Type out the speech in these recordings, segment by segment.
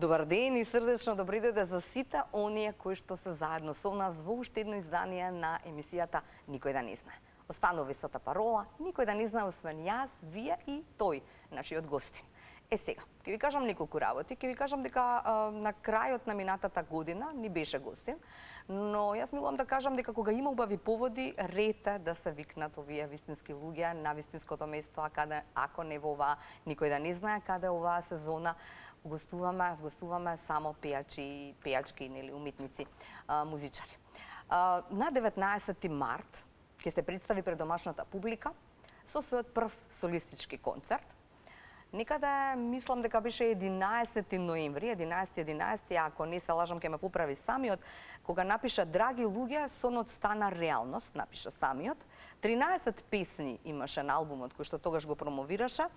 Добар ден и срдечно добри дојде за сите оние кои што се заедно со нас во уште едно издание на емисијата Никој да не знае. Останува истата парола, никој да не знае освен јас, вие и тој, нашиот гостин. Сега, ќе ви кажам неколку работи, ќе ви кажам дека на крајот на минатата година ни беше гостин, но јас милувам да кажам дека кога има убави поводи, ред е да се викнат овие вистински луѓе на вистинското место, а каде, ако не во оваа Никој да не знае, каде оваа сезона гостуваме само пејачи, пејачки, нели, уметници, музичари. На 19 март ќе се представи пред домашната публика со својот прв солистички концерт. Некаде, мислам дека беше 11 ноември, 11, ако не се лажам, ќе ме поправи самиот, кога напиша Драги луѓе, сонот стана реалност, напиша самиот. 13 песни имаше на албумот кој што тогаш го промовираше.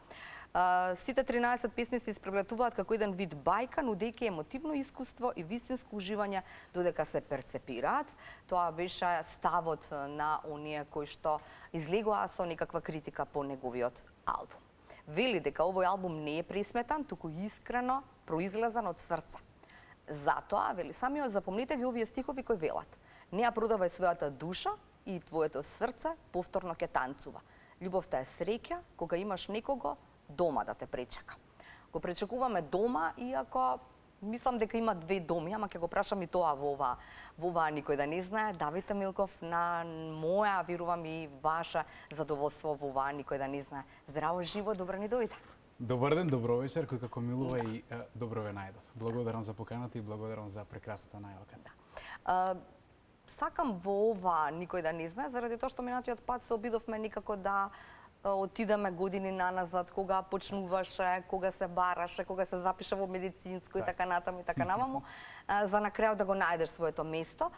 Сите 13 песни се испрегледуваат како еден вид бајка, нудејќи емотивно искуство и вистинско уживање додека се перцепираат. Тоа беше ставот на оние кои што излегоа со некаква критика по неговиот албум. Вели дека овој албум не е пресметан, туку искрено произлезан од срце. Затоа, вели самиот, запомнете ги овие стихови кои велат: не ја продавај својата душа и твоето срце повторно ќе танцува. Љубовта е среќа кога имаш некого дома да те пречека. Го пречекуваме дома, иако мислам дека има две доми, ама ќе го прашам и тоа во оваа Никој да не знае. Давид Емилков, на моја, верувам и ваше задоволство во оваа Никој да не знае. Здраво, живо, добро ни дојде. Добар ден, добро вечер, кој како милува и добро ве најдов. Благодарам за поканата и благодарам за прекрасната најавка. Да. Сакам во ова Никој да не знае, заради тоа што минатиот пат се обидовме никако да отидеме години наназад, кога почнуваше, кога се бараше, кога се запиша во медицинско и така натаму и така наваму, за на крајот да го најдеш своето место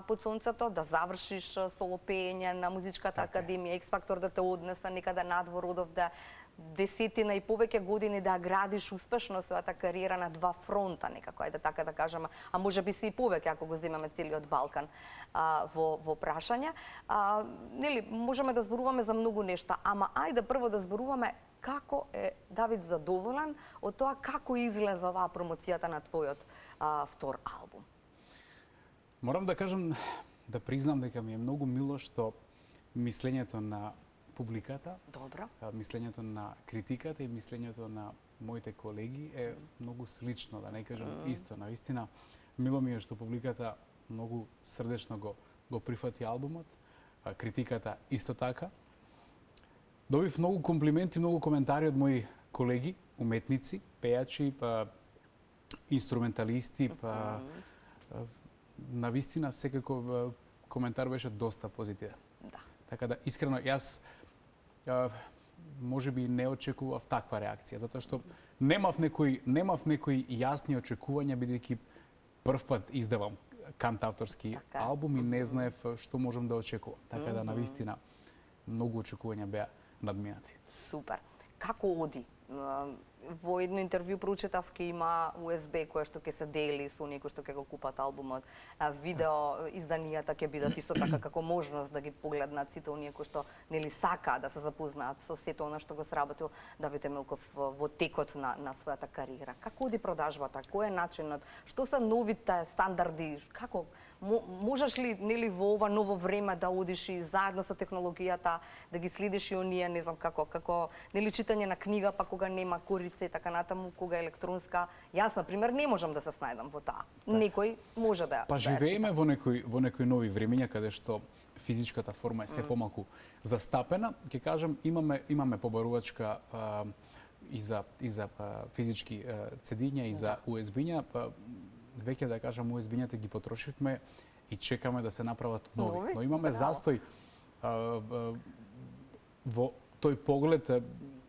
под сонцето, да завршиш соло пеење на Музичката академија, X Factor да те однесе некаде надвор, одовде десетина и повеќе години да градиш успешно својата кариера на два фронта, некако, ајде така да кажеме, а може би се и повеќе ако го земеме целиот Балкан во прашање. Нели, можеме да зборуваме за многу нешта, ама ајде прво да зборуваме како е Давид задоволен од тоа како излезе оваа промоцијата на твојот втор албум. Морам да кажам, да признам дека ми е многу мило што мислењето на публиката, добро, мислењето на критиката и мислењето на моите колеги е многу слично, да не кажам исто. Навистина, мило ми е што публиката многу срдечно го прифати албумот, критиката исто така. Добив многу комплименти, многу коментари од мои колеги, уметници, пејачи, инструменталисти, навистина секако коментар беше доста позитивен. Да. Така да, искрено, јас може би не очекував таква реакција, затоа што немав некои јасни очекувања, бидејќи прв пат издавам кантавторски албум и не знаев што можам да очекувам. Така да, навистина, многу очекувања беа надминати. Супер. Како оди? Во едно интервју прочитав ќе има USB која што ќе се дели со некој што ќе го купат албумот. Видео изданијата ќе бидат исто така како можност да ги погледнат сите оние кои што нели сака да се запознаат со сето она што го сработил Давид Емилков во текот на својата кариера. Како оди продажбата? Кој е начинот? Што се новите стандарди? Како можеш ли нели во ова ново време да одиш и заедно со технологијата да ги следиш и оние, не знам како нели читање на книга, па кога нема корица и така натаму, кога е електронска. Јас на пример не можам да се снајдам во таа. Некој може да ја. Па живееме во некои нови времиња каде што физичката форма е се помалку застапена. Ќе кажам, имаме побарувачка и за физички цедиња и за USB-ња, веќе да кажам USB-њата ги потрошивме и чекаме да се направат нови. Но имаме застој во тој поглед,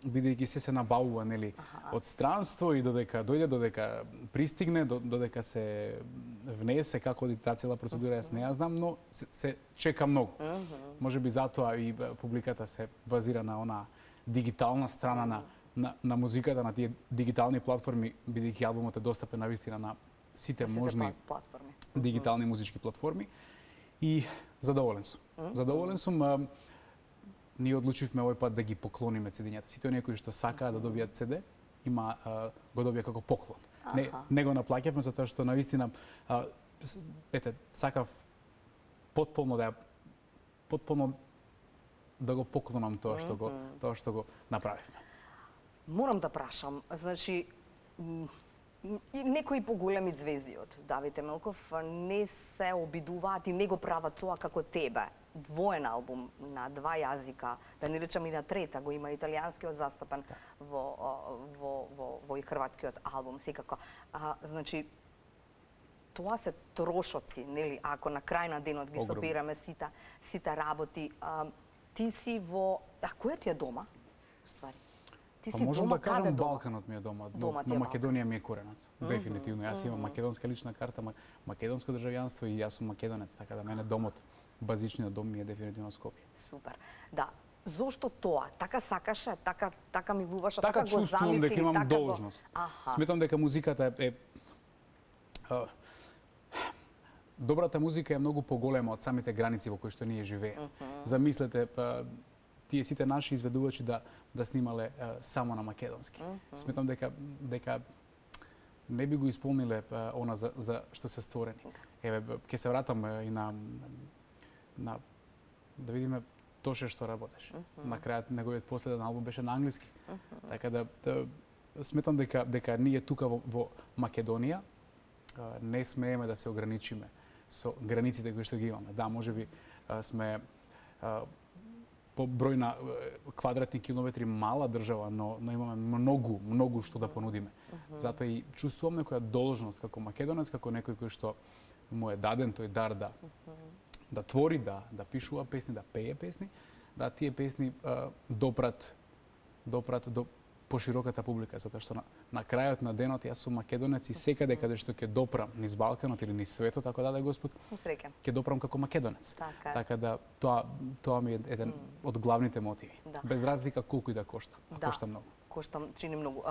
бидејќи се набавува нели од странство и додека дојде, додека пристигне, додека се внесе, како оди таа цела процедура, јас не ја знам, но се чека многу. Може би затоа и публиката се базира на она дигитална страна на музиката, на тие дигитални платформи, бидејќи албумот е достапен навистина на сите можни дигитални музички платформи. И задоволен сум. Задоволен сум. Ние одлучивме овој пат да ги поклониме CD-њата. Сите оние кои што сакаат да добијат CD, го добија како поклон. Не го наплаќавме затоа што навистина сакав потполно да го поклонам тоа што го направивме. Морам да прашам, значи некои поголеми звезди од Давид Емелков не се обидуваат и не го прават тоа како тебе. Двоен албум на два јазика, да не речам и на трета, го има италијанскиот застапен во и хрватскиот албум секако. Значи тоа се трошоци, нели, ако на крај на денот ги собираме сите работи. Ти си во која ти е дома? Ствари. Ти си можам дома да кажам каде дома? Балканот ми е дома, но Македонија ми е коренот. Дефинитивно. Јас имам македонска лична карта, македонско државјанство и јас сум македонец, така да мене домот, базичниот дом ми е дефинитивно Скопје. Супер. Да. Зошто тоа? Така сакаше, така милуваше, така го замисли, чувствувам дека имам должност. Сметам дека музиката е добрата музика е многу поголема од самите граници во кои што ние живееме. Замислете, тие сите наши изведувачи да снимале само на македонски. Сметам дека не би го исполниле она за што се створени. Еве, ќе се вратам и на да видиме Тоше што работеше. На крајот неговиот последен албум беше на англиски. Така да сметам дека ние тука во Македонија не смееме да се ограничиме со границите кои што ги имаме. Да, можеби сме по број на квадратни километри мала држава, но имаме многу што да понудиме. Затоа и чувствувам некоја должност како македонец, како некој кој што му е даден тој дар да твори, да пишува песни, да пее песни, да тие песни допрат до пошироката публика, затоа што на крајот на денот јас сум македонец и секаде каде што ќе допрам низ Балканот или низ светот, ако даде Господ, ќе допрам како македонец. Така да тоа ми е еден од главните мотиви. Без разлика колку и да кошта. Кошта многу. Чини многу.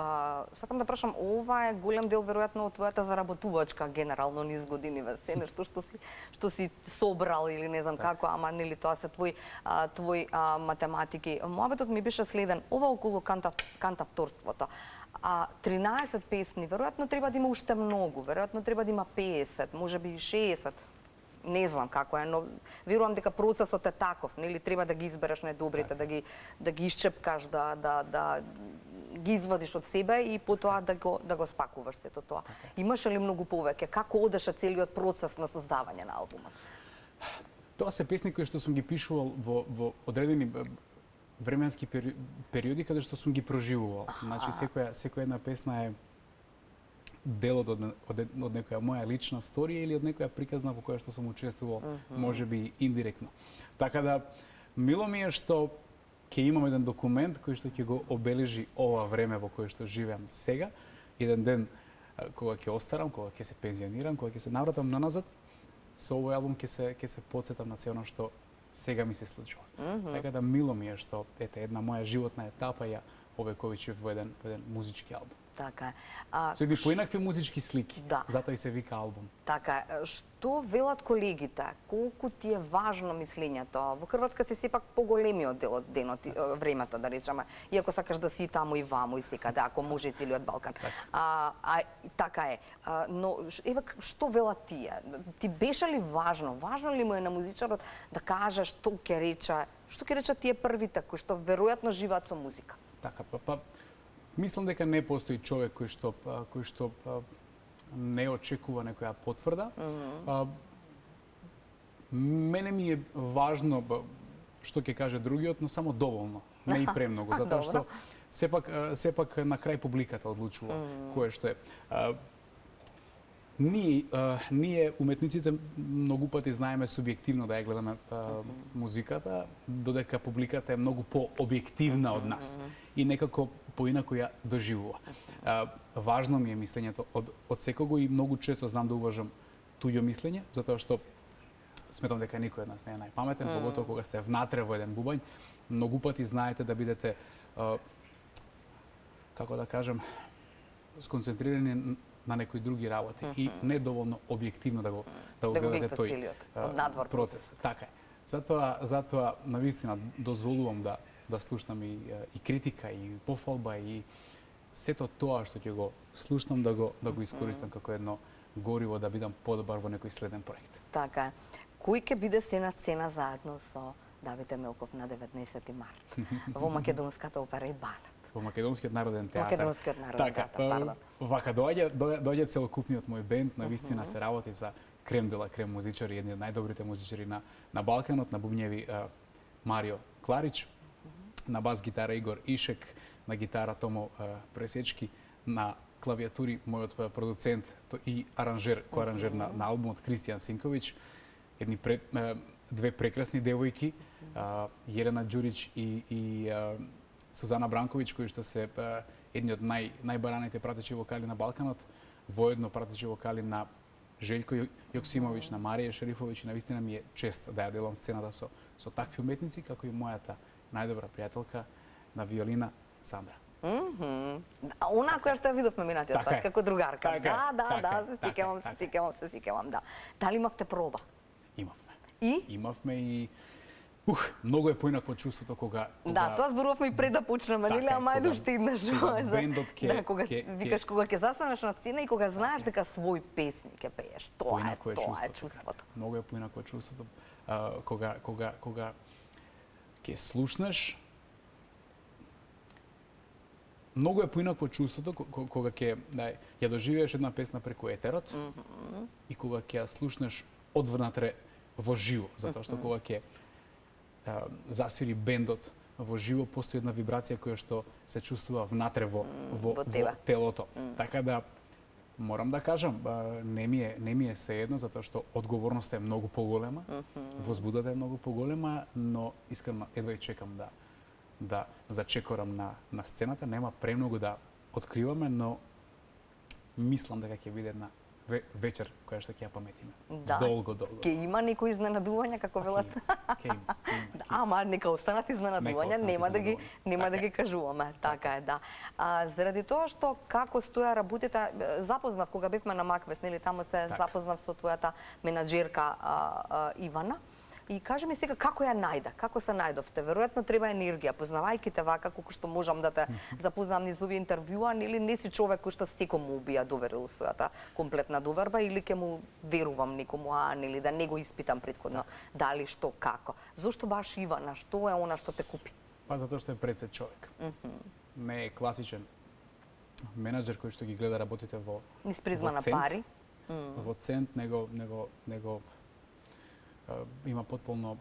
Сакам да прашам, ова е голем дел веројатно од твојата заработувачка генерално низ годиниве, се нешто што си собрал или не знам како, ама нели тоа се твои математики. Моабетот ми беше следен, ова околу кантавторството. 13 песни, веројатно треба да има уште многу, веројатно треба да има 50, можеби 60. Не знам како е, но верувам дека процесот е таков, нели треба да ги избереш најдобрите, да ги исчепкаш, да ги извадиш од себе и потоа да го спакуваш сето тоа. Имаше ли многу повеќе? Како одеше целиот процес на создавање на албумот? Тоа се песни кои што сум ги пишувал во одредени временски периоди каде што сум ги проживувал. Значи секоја една песна е делот од некоја моја лична сторија или од некоја приказна во која што сум учествувал, можеби индиректно. Така да, мило ми е што ќе имам еден документ кој што ќе го обележи ова време во кое што живеам сега, еден ден кога ќе остарам, кога ќе се пензионирам, кога ќе се навратам наназад, со овој албум ќе се потсетам на се она што сега ми се случува. Така да мило ми е што една моја животна етапа ја овековичив во еден музички албум. Така е. Со едни поинакви музички слики, затоа и се вика албум. Така е. Што велат колегите? Колку ти е важно мислењето? Во Хрватска си сепак поголемиот дел од денот, времето, да речеме, иако сакаш да си таму и ваму и секаде, ако може и целиот Балкан. Така е. Но, еве, што велат тие? Ти беше ли важно? Важно ли му е на музичарот да каже што ќе рече тие првите, кои што веројатно живеат со музика? Така, мислам дека не постои човек кој што не очекува некоја потврда. Мене ми е важно што ќе каже другиот, но само доволно, не и премногу, затоа што сепак на крај публиката одлучува кое што е. Ние уметниците многу пати знаеме субјективно да ја гледаме музиката, додека публиката е многу по-објективна од нас и некако поинаку ја доживува. Важно ми е мислењето од секого и многу често знам да уважам туѓо мислење, затоа што сметам дека никој од нас не е најпаметен, поготово кога сте внатре во еден бубањ, многу пати знаете да бидете, како да кажем, сконцентрирани на некои други работи и не доволно објективно да го гледате тој процес. Така е. Затоа навистина дозволувам да слушнам и критика, и пофалба, и сето тоа што ќе го слушнам да го искористам како едно гориво да бидам подобар во некој следен проект. Така е. Кој ќе биде се на сцена заедно со Давид Емелков на 19 март во Македонската опера и балет? Во Македонскиот народен театар. Македонскиот народен театар, пардон. Вака доаѓа целокупниот мој бенд, навистина се работи за крем дела крем музичари, едни од најдобрите музичари на Балканот, на бубњеви Марио Кларич, на бас гитара Игор Ишек, на гитара Томо Пресечки, на клавиатури мојот продуцент и аранжер, коаранжер на албумот Кристијан Синковиќ, две прекрасни девојки, Јелена Ѓурич и Сузана Бранковиќ, кои што се едни од најбараните пратечи вокали на Балканот, воедно пратечи вокали на Желјко Јоксимовиќ, на Марија Шерифовиќ, и навистина ми е чест да ја делам сцената со такви уметници, како и мојата најдобра пријателка на виолина Сандра. Она која што ја видовме минатиот пат, како другарка. Да, се сеќавам, да. Дали имавте проба? Имавме. И? Имавме и многу е поинакво чувството кога... Да, тоа зборувавме и пред да почнеме, нели, ама ајде уште еднаш. Бендот ќе... Викаш, кога ќе застанеш на сцена и кога знаеш дека свој песни ќе пееш, тоа е чувството. Многу е поинакво чувството кога ќе слушнеш. Многу е поинакво чувството кога ќе ја доживееш една песна преку етерот и кога ќе ја слушнеш одвнатре во живо, затоа што кога ќе засвири бендот во живо, постои една вибрација која што се чувствува внатре во телото. Така да морам да кажам, не ми е сеедно затоа што одговорноста е многу поголема, возбудата е многу поголема, но искрено едва и чекам да зачекорам на сцената. Нема премногу да откриваме, но мислам дека ќе биде една вечер која што ќе ја паметиме. Долго. Ќе има некои изненадувања, како велат? Ќе има. Ама нека останат изненадувања, нема да ги кажуваме. Така е, да. Заради тоа што како стоја работите, запознав кога бевме на Маквес, нели, таму се запознав со твојата менаџерка Ивана. И кажи ми сега како ја најда, како се најдовте? Веројатно треба енергија, познавајќи те вака, колку што можам да те запознам низ овие интервјуа, или не си човек кој што секому би ја доверил својата комплетна доверба, или ќе му верувам некому, нели, да не го испитам претходно, дали, што, како. Зошто баш Ивана? Што е она што те купи? Па затоа што е пред се човек. Не е класичен менаџер кој што ги гледа работите во низ призма на пари. Во цент, него има потполно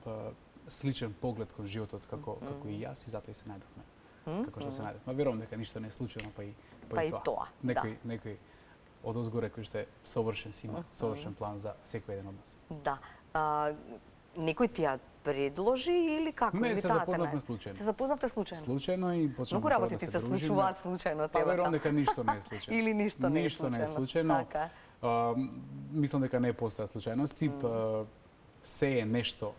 сличен поглед кон животот како и јас, и затоа и се најдовме. Како што се најдовме. Верувам дека ништо не е случајно, па и тоа. Некој одозгоре кој што е совршен си има, совршен план за секој еден од нас. Да. Некој ти ја предложи или како? Не, се запознавме случајно. Се запознавте случајно? Случајно и почнавме да се дружиме. Многу работи се случуваат случајно тебе. Па верувам дека ништо не е случајно. Или ништо не е случајно. Така. Мислам дека не постојат случајности. Се е нешто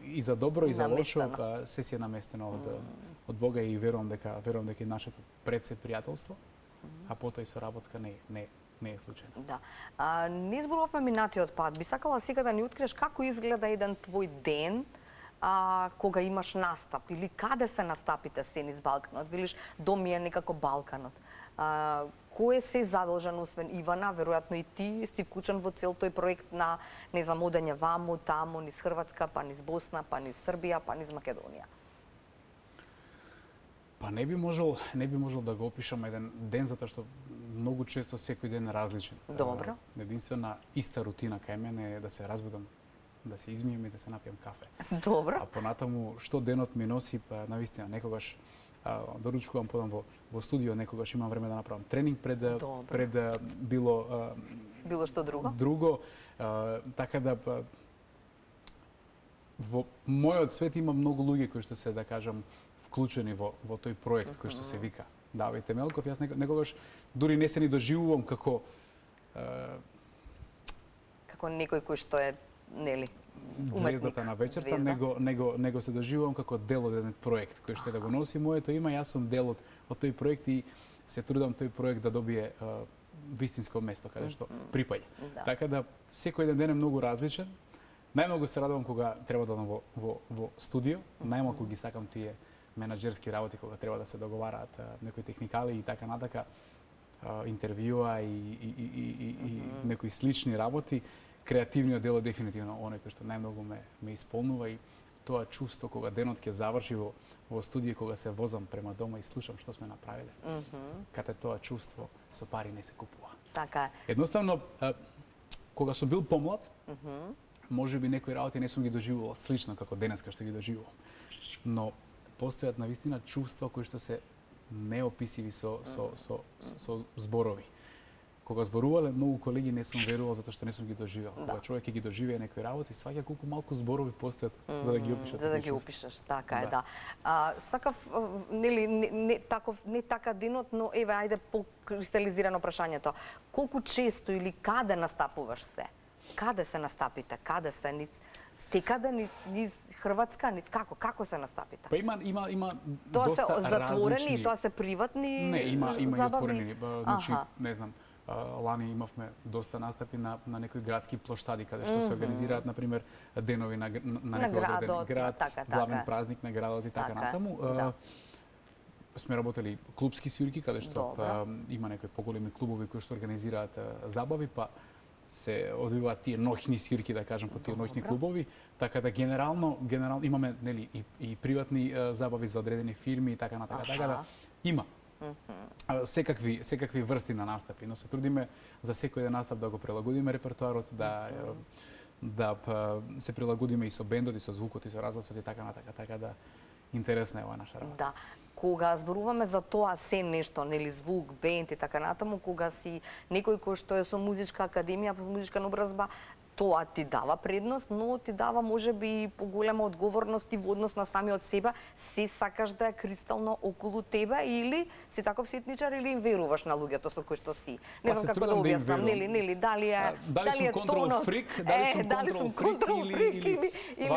и за добро и за лошо, се си е наместено од Бога, и верувам дека и нашето пред се пријателство, а потоа и соработка не е случајно. Да. Не зборувавме минатиот пат. Би сакала сега да ни откриеш како изгледа еден твој ден кога имаш настап, или каде се настапите се низ Балканот? Велиш, дом ми е некако Балканот. Кој е се задолжен, освен Ивана, веројатно и ти си вклучен во цел тој проект на, не знам, одење ваму, таму, низ Хрватска, па низ Босна, па низ Србија, па низ Македонија? Па не би можел да го опишам еден ден, затоа што многу често секој ден е различен. Добро. Единствена иста рутина кај мене е да се разбудам, да се измијам и да се напијам кафе. Добро. А понатаму што денот ми носи, па навистина некогаш доручувам, подам во студио, некогаш имам време да направам тренинг пред било што друго. Друго, така да во мојот свет има многу луѓе кои што се, да кажам, вклучени во тој проект кој што се вика Давид Емелков. Јас некогаш дури не се ни доживувам како некој кој што е, нели, звездата на вечерта, него се доживувам како дел од еден проект кој што да го носи моето име. Јас сум дел од тој проект и се трудам тој проект да добие вистинско место каде што припаѓа. Така да секој ден е многу различен. Најмногу се радувам кога треба да одам во студио. Најмалку ги сакам тие менаџерски работи кога треба да се договараат некои техникали и така натака, интервјуа и некои слични работи, креативниот дел е дефинитивно оној кој што најмногу ме исполнува и тоа чувство кога денот ќе заврши во студија, кога се возам према дома и слушам што сме направиле. Кате тоа чувство со пари не се купува. Така е. Едноставно, кога сум бил помлад, можеби некои работи не сум ги доживувал слично како денеска што ги доживувам. Но постојат навистина чувства кои што се неописиви со зборови. Кога зборувале многу колеги не сум верувал затоа што не сум ги доживел. Кога човек ќе ги доживее некои работи, сваќа колку малку зборови постојат за да ги опишат. За да ги опишеш, така е, да. Сакав нели не така денот, но еве ајде покристализирано прашањето. Колку често или каде настапуваш се? Каде се настапите? Каде се секаде низ Хрватска, низ како се настапите? Па има тоа доста се затворени, различни. тоа се приватни. Не, има и забавни? отворени. Значи, не знам, лани имавме доста настапи на некои градски плоштади каде што се организираат, например, денови на некој одреден град, главен празник на градот и така натаму. Сме работели клубски свирки каде што има некои поголеми клубови кои што организираат забави, па се одвиваат тие ноќни свирки, да кажам, по тие ноќни клубови, така да генерално имаме нели и приватни забави за одредени фирми и така натака, така да има секакви врсти на настапи, но се трудиме за секој еден настап да го прилагодиме репертоарот, да се прилагодиме и со бендот, и со звукот, и со разгласот и така натака, така да интересна е оваа наша работа. Да. Кога зборуваме за тоа се нешто, нели звук, бенд и така натаму, кога си некој кој што е со музичка академија, музичка наобразба, тоа ти дава предност, но ти дава можеби и поголема одговорност и во однос на самиот себе, се сакаш да е кристално околу тебе или си таков ситничар или им веруваш на луѓето со кои што си. Не знам како да објаснам, нели, дали е контрол фрик, дали сум контрол фрик или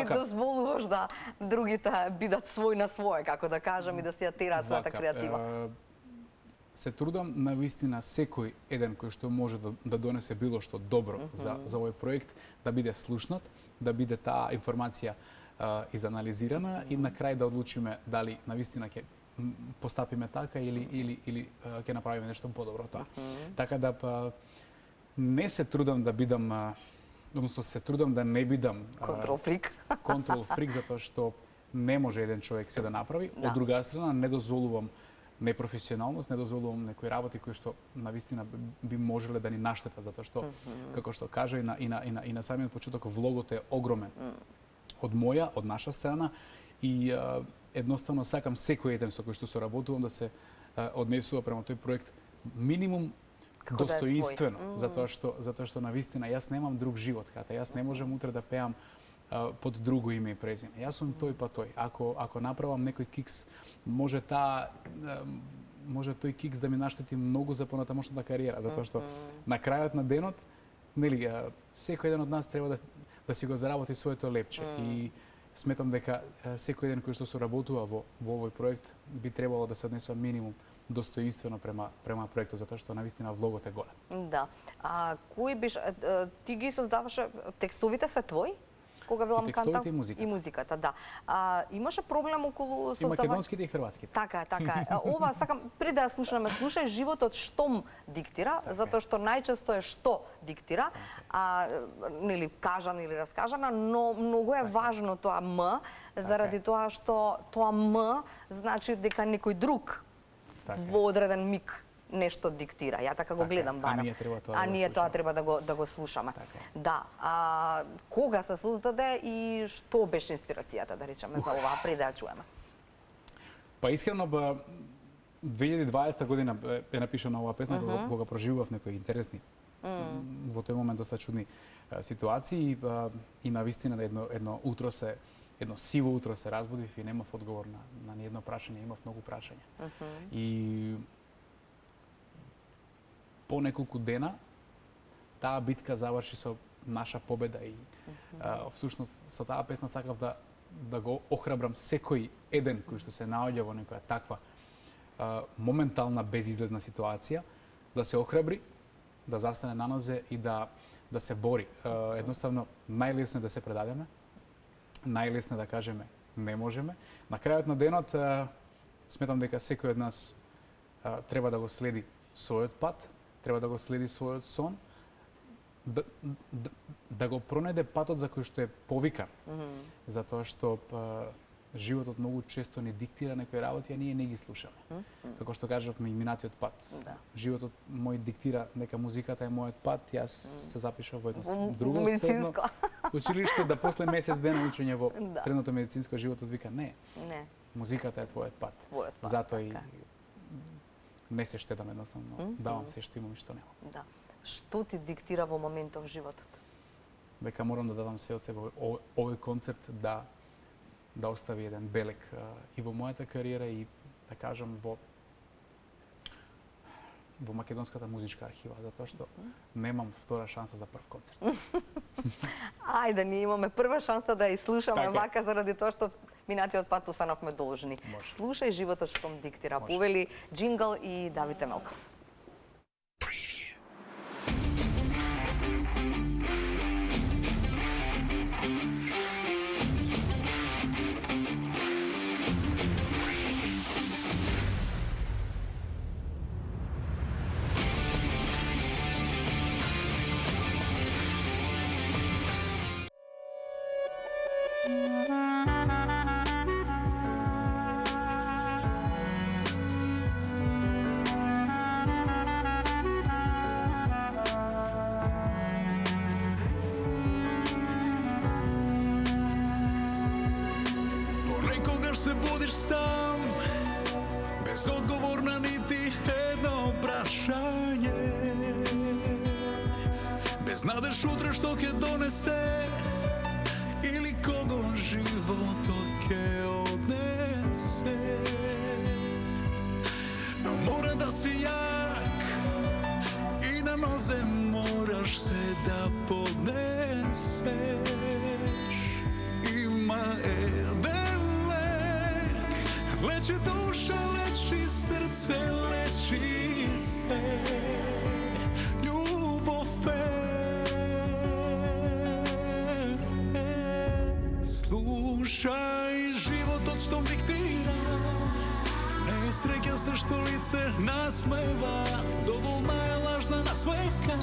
дозволуваш да другите бидат свој на свој, како да кажам, и да си ја тераат својата креатива. Се трудам на вистина секој еден кој што може да донесе било што добро за овој проект, да биде слушнат, да биде таа информација изанализирана и на крај да одлучиме дали на вистина ќе постапиме така или ќе направиме нешто подобро тоа. Така да не се трудам да бидам, односно се трудам да не бидам контрол фрик затоа што не може еден човек се да направи. Од друга страна не дозволувам непрофесионалност, не дозволувам некои работи кои што навистина би можеле да ни наштета, затоа што, како што кажа и на самиот почеток, влогот е огромен. Од моја, од наша страна и едноставно сакам секој еден со кој што соработувам да се однесува према тој проект минимум достоинствено, затоа што навистина јас немам друг живот, ката јас не можам утре да пеам под друго име и презиме. Јас сум тој па тој. Ако направам некој кикс, може тој кикс да ми наштети многу за понатамошната кариера, затоа што на крајот на денот, нели, секој еден од нас треба да си го заработи своето лепче и сметам дека секој еден кој што соработува во овој проект би требало да се однесува минимум достоинствено према проектот, затоа што навистина влогот е голем. Да. Кој беше ти ги создаваш текстовите се твои? Кога велам кантам и музиката, да. Имаше проблем околу создавање. И македонските и хрватските. Така е. Ова сакам пред да ја слушаме, слушај, животот штом диктира, затоа што најчесто е што диктира, нели кажано или раскажано, но многу е важно тоа м, заради тоа што тоа м значи дека некој друг во одреден миг нешто диктира. Ја така го гледам барем. А ние тоа треба да го слушаме. Да. Кога се создаде и што беше инспирацијата, да речеме, за оваа пред да ја чуеме? Па искрено 2020 година е напишана оваа песна, кога проживував некои интересни во тој момент доста чудни ситуации и навистина едно утро едно сиво утро се разбудив и немав одговор на ни едно прашање, имав многу прашања. И по неколку дена таа битка заврши со наша победа и всушност со таа песна сакав да го охрабрам секој еден кој што се наоѓа во некоја таква моментална безизлезна ситуација, да се охрабри, да застане на нозе и да се бори. Едноставно најлесно е да се предадеме, најлесно е да кажеме не можеме. На крајот на денот сметам дека секој од нас треба да го следи својот пат, треба да го следи својот сон, да го пронајде патот за кој што е повикан. Затоа што животот многу често ни диктира некои работи, а ние не ги слушаме. Како што кажавме и минатиот пат. Животот мој диктира дека музиката е мојот пат, јас се запишав во едно друго средно училиште, да после месец дена учење во средното медицинско, животот вика не. Музиката е твојот пат. Затоа и не се штедам едноставно, давам се што имам и што немам. Да. Што ти диктира во моментов животот? Дека морам да дадам се од себе овој концерт да остави еден белег и во мојата кариера и да кажам во македонската музичка архива, затоа што немам втора шанса за прв концерт. Ајде, ние имаме прва шанса да ја слушаме вака заради тоа што минатиот пат останавме должни. Слушај животот што м диктира. Повели Джингл и Давид Емелков. Понекогаш се будиш сам, без одговор на нити едно прашање, без надеж утре што ќе донесе или кого животот ќе однесе. Но мора да си јак и на нозе мораш се да поднесеш. Има еден лек, лечи душа, лечи срце, лечи се. Љубов е. Слушај животот што диктира, не среќа се што лице насмева, доволна е лажна насмевка,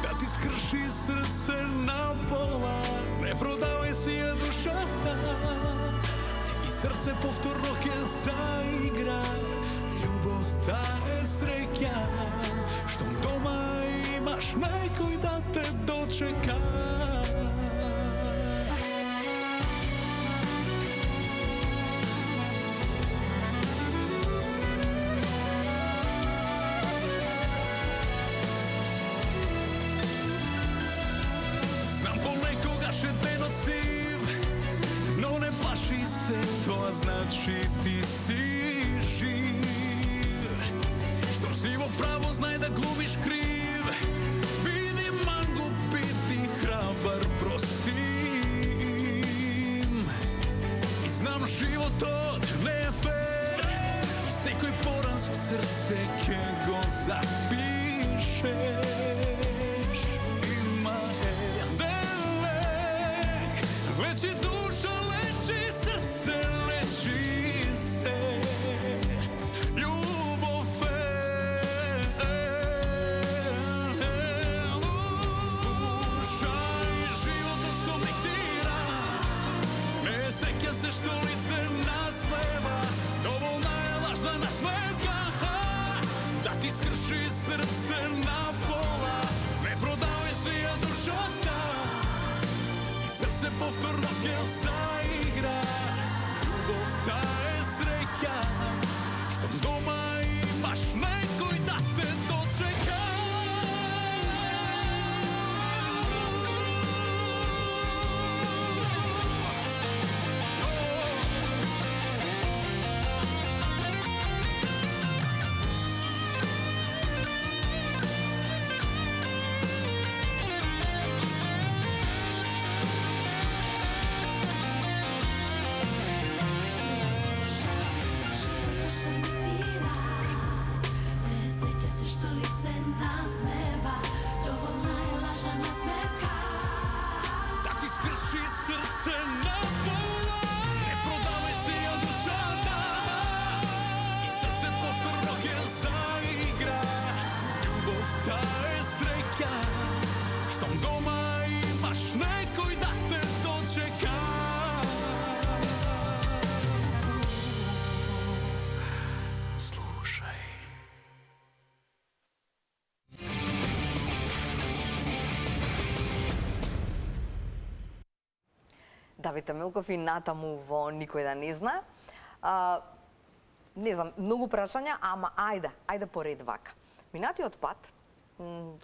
да ти скрши срце на пола, не продавај си ја душата, и срце повторно ќе заигра, љубовта е среќа, што дома имаш некој да те дочека. Но не плаши се, тоа значи ти си жив. Штом си во право, знај да глумиш крив. Биди мангут, биди храбар, простим. И знам животот не е фер, и секој пораз в срце ќе го запишеш. Има еден лек, лечи душа, лечи срце, лечи се. Љубов е. Слушај животот што диктира, не среќа се што лице насмева, доволна е лажна насмевка, да ти скрши срце на пола, не продавај си ја душата, и срце повторно ќе Давид Емилков и натаму во Никој да не знае. Не знам, многу прашања, ама ајде поред вака. Минатиот пат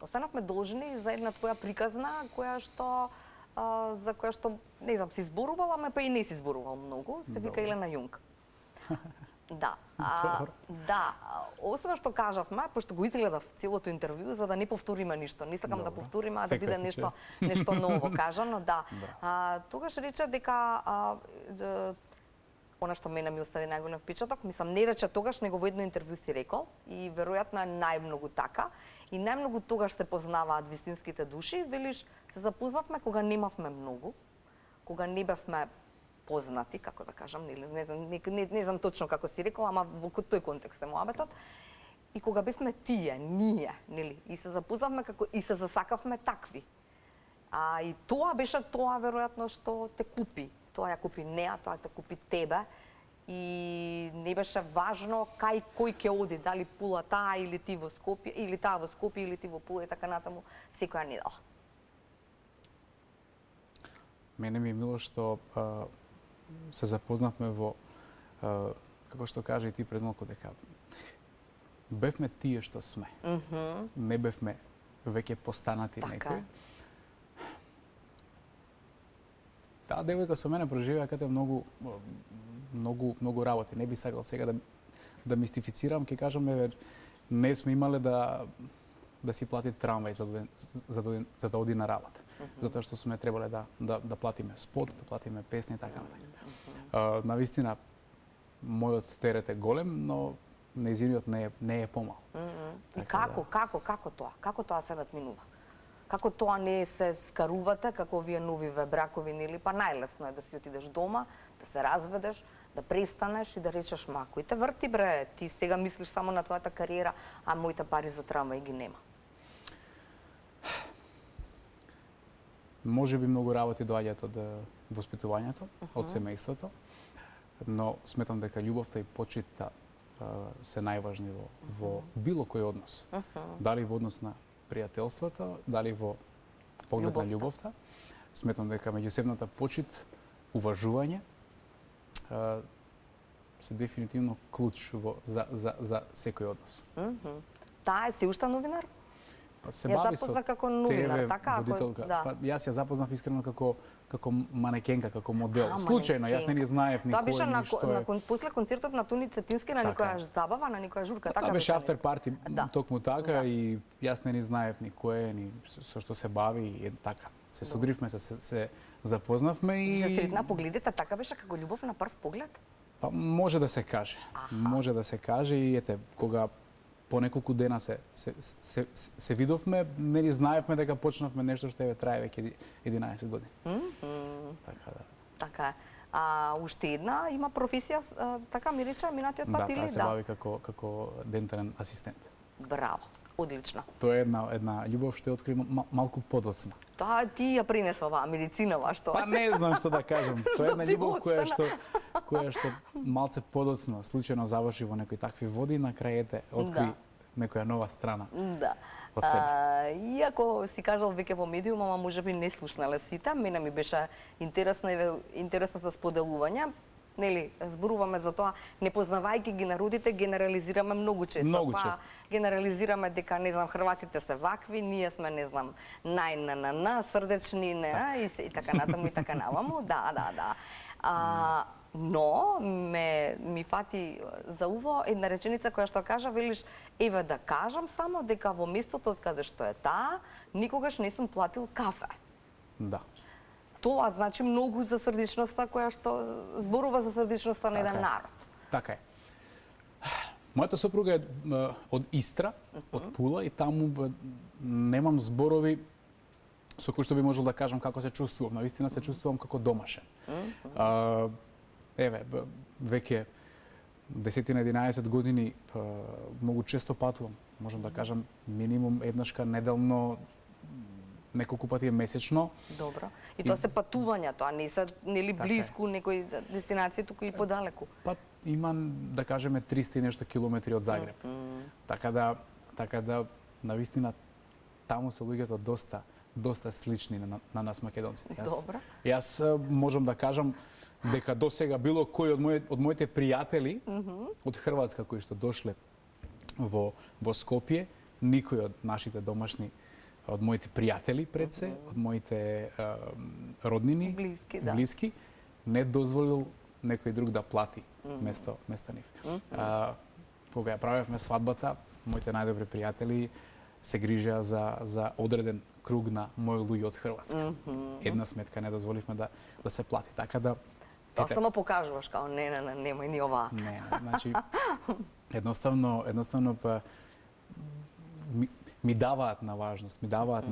останавме должни за една твоја приказна за која што не знам си зборувала, ама па и не си зборувал многу, се вика Елена Јунг. Да. Да, освен што кажавме, пошто го изгледав целото интервју за да не повториме ништо. Не сакам да повториме, а да биде нешто ново кажано, да. Тогаш рече дека она што мене ми остави најголем впечаток, мислам не рече тогаш, него во едно интервју си рекол и веројатно е најмногу така и најмногу тогаш се познаваат вистинските души, велиш се запознавме кога немавме многу, кога не бевме познати, како да кажам, не знам точно како си рекол, ама во тој контекст е моабетот. И кога бевме тие, ние, нели, и се запознавме како и се засакавме такви. И тоа беше тоа веројатно што те купи. Тоа ја купи неа, тоа те купи тебе. И не беше важно кој ќе оди, дали Пула таа или ти во Скопје, или таа во Скопје или ти во Пула и така натаму, секоја недела. Мене ми е мило што се запознавме во, како што кажа и ти пред малку, дека бевме тие што сме. Не бевме веќе постанати некои. Таа девојка со мене преживеа каде многу работи. Не би сакал сега да мистифицирам, ќе кажам, не сме имале да си плати трамвај за да оди на работа. Затоа што сме требале да платиме спот, да платиме песни и така натаму. Навистина, мојот терет е голем, но нејзиниот не е помал. И како тоа? Како тоа се надминува? Како тоа не се скарувате, како вие новиве бракови, нели? Па најлесно е да си отидеш дома, да се разведеш, да престанеш и да речеш, ма, кој те врти, бре, ти сега мислиш само на твојата кариера, а моите пари за трамвај ги нема. Може би многу работи доаѓаат од воспитувањето, од семејството, но сметам дека љубовта и почитта се најважни во било кој однос. Дали во однос на пријателството, дали во поглед на љубовта. Сметам дека меѓусебната почит, уважување се дефинитивно клуч за секој однос. Таа е си уште новинар? Се ја бави запозна како новинар, така? Водителка. Да. Јас ја запознав искрено како манекенка, како модел. Случајно, јас не знаев ни кој, Тоа беше после концертот на Туни Цетински на никоја забава, на никоја журка, така? Тоа беше афтер парти, токму така, и јас не знаев ни кој е, ни со што се бави, и така. Се судривме, се запознавме и... Се сретна погледите, така беше како љубов на прв поглед? Па може да се каже. Може да се каже и ете, кога по неколку дена се видовме, нели знаевме дека почнавме нешто што трае веќе 11 години. Така да. Така е. Уште една има професија, така ми рече минатиот пат или да? Да, таа се бави како дентален асистент. Браво, одлично. Тоа е една љубов што ја откри малку подоцна. Тоа ти ја принесла оваа медицинава што? Па не знам што да кажам. Тоа е една љубов која што малце подоцна случајно заврши во некои такви води, на крај откри некоја нова страна. Да. Од себе. Иако си кажал веќе во медиум, ама можеби не слушнале сите, мене ми беше интересно за споделување. Нели, зборуваме за тоа, не познавајќи ги народите, генерализираме многу често. Многу често. Генерализираме дека, не знам, хрватите се вакви, ние сме, не знам, срдечни, и така натаму, и така наваму. Да. Но ми фати за уво една реченица која што кажа, велиш, еве да кажам само дека во местото од каде што е таа, никогаш не сум платил кафе. Да. Тоа значи многу за срдечноста која што зборува за срдечноста на еден народ. Така е. Мојата сопруга е од Истра, од Пула, и таму немам зборови со кои што би можел да кажам како се чувствувам. Навистина се чувствувам како домашен. Еве, веќе 10-11 години многу често патувам. Можам да кажам минимум еднашка неделно, неколку пати месечно. Добро. И тоа се патувања, тоа не се нели близко некои дестинации, туку и подалеку. Па има, да кажеме, 300 и нешто километри од Загреб. Така да навистина таму се луѓето доста слични на нас македонците. Добро. Јас можам да кажам дека досега било кој од моите пријатели од Хрватска кои што дошле во Скопје, никој од нашите домашни, од моите пријатели пред се, од моите роднини, блиски, не дозволил некој друг да плати место нив. Кога ја правевме свадбата, моите најдобри пријатели се грижеа за одреден круг на мои луѓе од Хрватска. Една сметка не дозволивме да се плати. Така да Тоа само покажуваш као немај ни ова. Не, значи едноставно па ми даваат на важност, ми даваат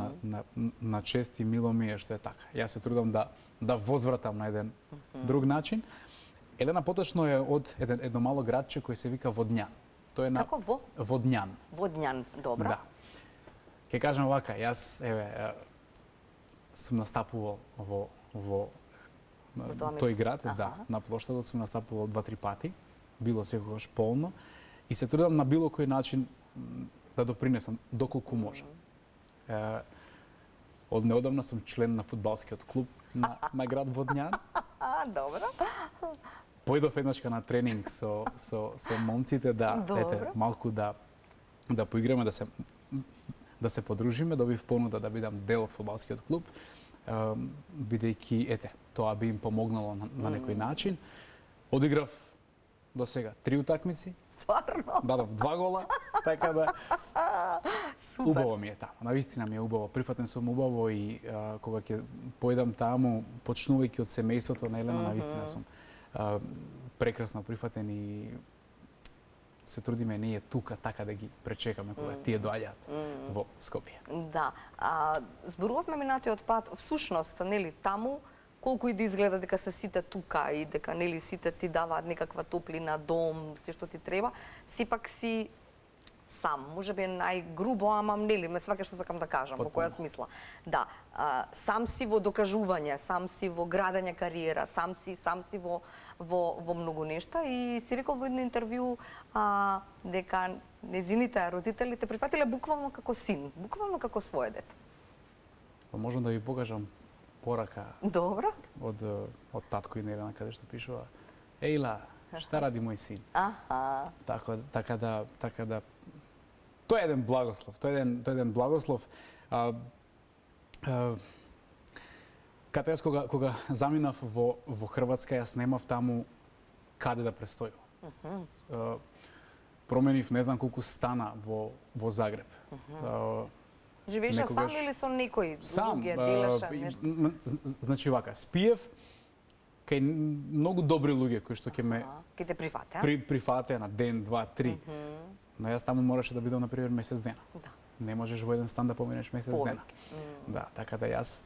на чест и мило ми е што е така. Јас се трудам да возвратам на еден друг начин. Елена поточно е од едно мало градче кој се вика Водњан. Тоа е на Како во? Водњан. Водњан, добро. Да. Ќе кажам вака, јас сум настапувал во тој град, да, на плоштадот сум настапувал 2-3 пати, било секогаш полно и се трудам на било кој начин да допринесам доколку можам. Од неодамна сум член на фудбалскиот клуб на град Водњан. Добро. Појдов еднашка на тренинг со момците малку да поиграме, да се подружиме, добив понуда да бидам дел од фудбалскиот клуб, бидејќи тоа би им помогнало на некој начин. Одиграв до сега 3 утакмици. Стварно? Дадов 2 гола, така да Супер. Убаво ми е таму. Навистина ми е убаво. Прифатен сум убаво и кога ќе појдам таму, почнувајќи од семејството на Елена, навистина сум прекрасно прифатен и се трудиме ние тука така да ги пречекаме кога тие доаѓаат во Скопје. Да. Зборувавме минатиот пат, всушност, нели, таму колку и да изгледа дека се сите тука и дека нели сите ти даваат некаква топлина, дом, се што ти треба, сепак си сам. Може би е најгрубо, ама нели, ме сваќаш што сакам да кажам, во која смисла. Да, сам си во докажување, сам си во градење кариера, сам си во многу нешта и си рекол во едно интервју дека незините родители те прифатиле буквално како син, буквално како свое дете. Можам да ви покажам порака. Добро. Од татко и Елена каде што пишува: Ејла, шта ради мој син? Така да тоа е еден благослов. Тоа е еден благослов. Каде јас кога заминав во Хрватска, јас немав таму каде да престојувам. Променив не знам колку стана во Загреб. Живееше сам или со некој луѓе, делеше нешто? Значи вака, спиев кај многу добри луѓе кои што ќе ме те прифатеа. Прифатеа на ден, два, три. Но јас таму мораше да бидам, например, месец дена. Не можеш во еден стан да поминеш месец дена. Да, така да јас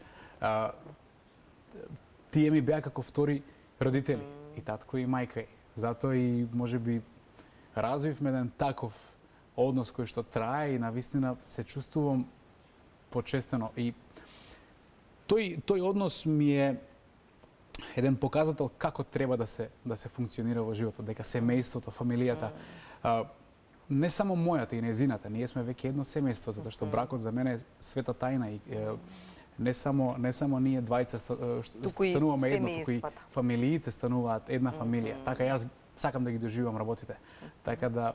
тие ми беа како втори родители, и татко и мајка. Затоа и можеби развивме еден таков однос кој што трае и навистина се чувствувам почестено. И тој однос ми е еден показател како треба да се функционира во животот, дека семејството, фамилијата, не само мојата и незината, ние сме веќе едно семејство, затоа што бракот за мене е света тајна и не само ние двајца стануваме едно, туку и фамилиите стануваат една фамилија. Така јас сакам да ги доживам работите. Така да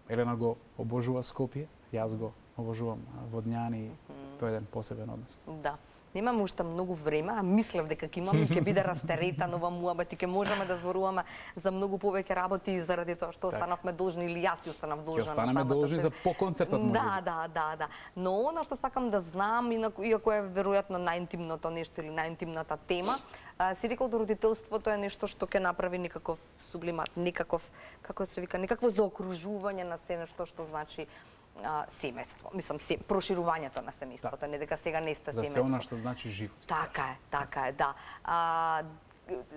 Елена го обожува Скопје, јас го обожувам Водњан и тоа е еден посебен однос. Да. Немаме уште многу време, а мислев дека ќе имаме, ќе биде растеретан ова муабет и ќе можеме да зборуваме за многу повеќе работи заради тоа што останавме должни или јас си останав должна. Ќе останеме должни за поконцертот може. Да. Но она што сакам да знам, иако е веројатно најинтимното нешто или најинтимната тема, си рекол да родителството е нешто што ќе направи некаков сублимат, некаков, како се вика, некакво заокружување на се нешто што значи семејство. Мислам, проширувањето на семејството, не дека сега не сте семејство. За се она што значи живот. Така е, да.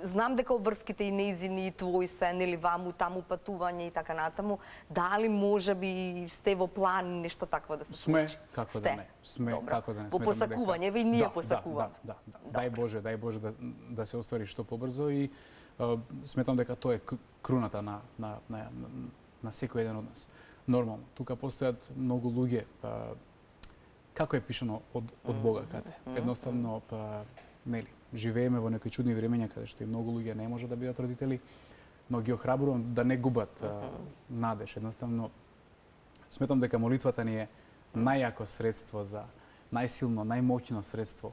Знам дека обврските и нејзини и твои се, нели, ваму, таму патување и така натаму, дали може би сте во план нешто такво да се случи? Сме, како да не. Сме, како да не. Во посакување, ве и ние посакуваме. Да. Дај Боже да се оствари што побрзо и сметам дека тоа е круната на секој еден од нас. Нормално, тука постојат многу луѓе како е пишано од Бога кате. Едноставно, па, нели, живееме во некои чудни времења каде што и многу луѓе не може да бидат родители, но ги охрабрувам да не губат надеж. Едноставно, сметам дека молитвата ни е најјако средство за најсилно, најмоќно средство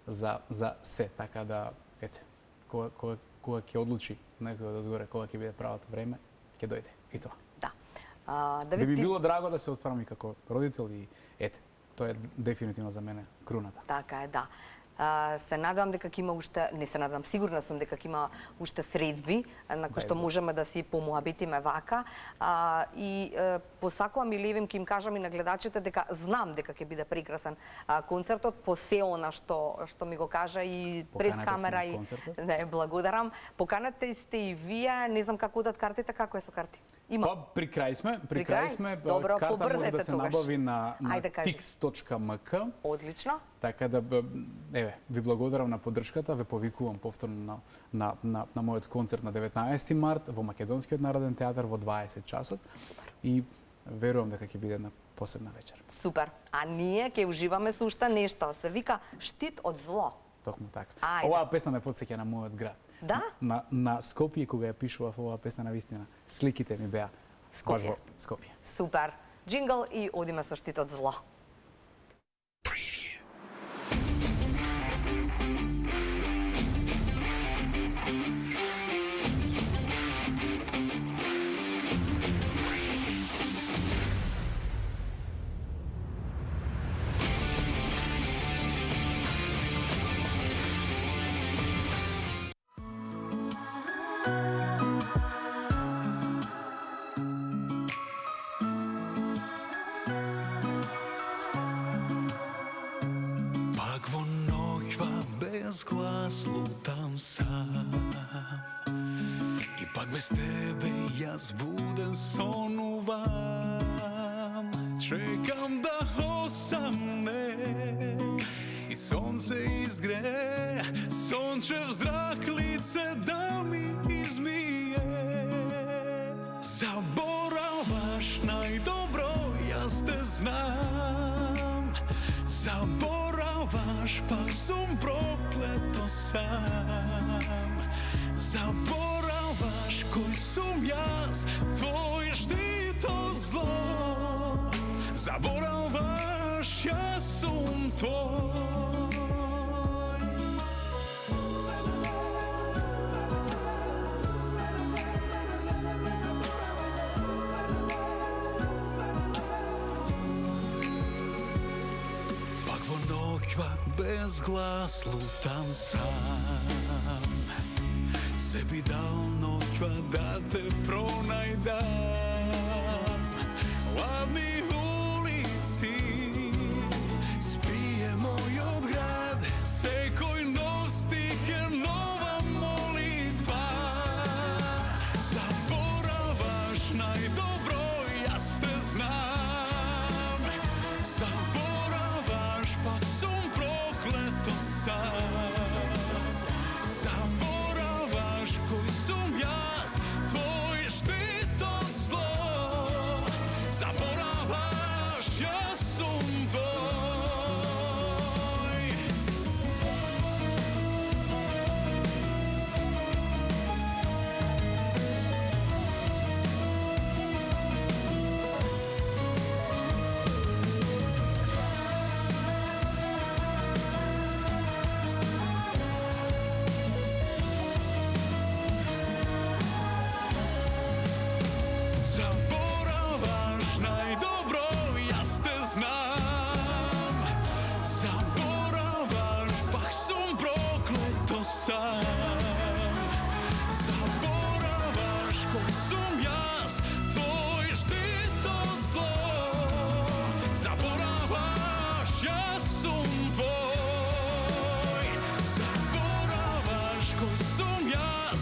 за се, така да ете, кога ќе одлучи некој од згоре, кога ќе биде правото време, ќе дојде и тоа. Да. Би било драго да се остварам и како родител и ете, тоа е дефинитивно за мене круната. Така е, да. Се надевам дека ќе има уште, не се надевам, сигурна сум дека ќе има уште средби на кои што можеме да си помуабитиме вака. И посакувам и левим ќе им кажам и на гледачите дека знам дека ќе биде прекрасен концертот по се она што ми го кажа и пред камера и не, благодарам. Поканете сте и вие, не знам како одат картите, како е со карти? Има. Па при крај сме. Добро, карта може да се тогаш. набави на tix.mk. Одлично. Така да еве, ви благодарам на поддршката, ве повикувам повторно на мојот концерт на 19 март во Македонскиот народен театар во 20 часот. Супер. И верувам дека ќе биде една посебна вечер. Супер. А ние ќе уживаме со уште нешто. Се вика Штит од зло. Токму така. Ајде. Оваа песна ме потсеќа на мојот град. Да? На Скопје кога ја пишував оваа песна, навистина сликите ми беа баш во Скопје. Супер. Джингл и одиме со Штит од зло. Глас лутам сам и пак без тебе јас буден сонувам. Чекам да осамне и сонце изгре, сончев зрак лице да ми измие. Забораваш најдобро, јас те знам. Забораваш, пак сум проклето сам. Забораваш кој сум јас, твој штит од зло. Забораваш, јас сум твој. Без глас лутам сам, се би дал ноќва да те пронајдам. Ладни улици, спие мојот град, секој нов стих е нова молитва. Забораваш најдобро, јас те знам. Забораваш, пак сум проклето сам. Забораваш кој сум јас, твој штит од зло. Забораваш, јас сум твој. Забораваш најдобро, јас те знам. Забораваш, пак сум проклето сам. Забораваш кој сум јас, твој штит од зло. Забораваш, јас сум твој. Забораваш кој сум јас,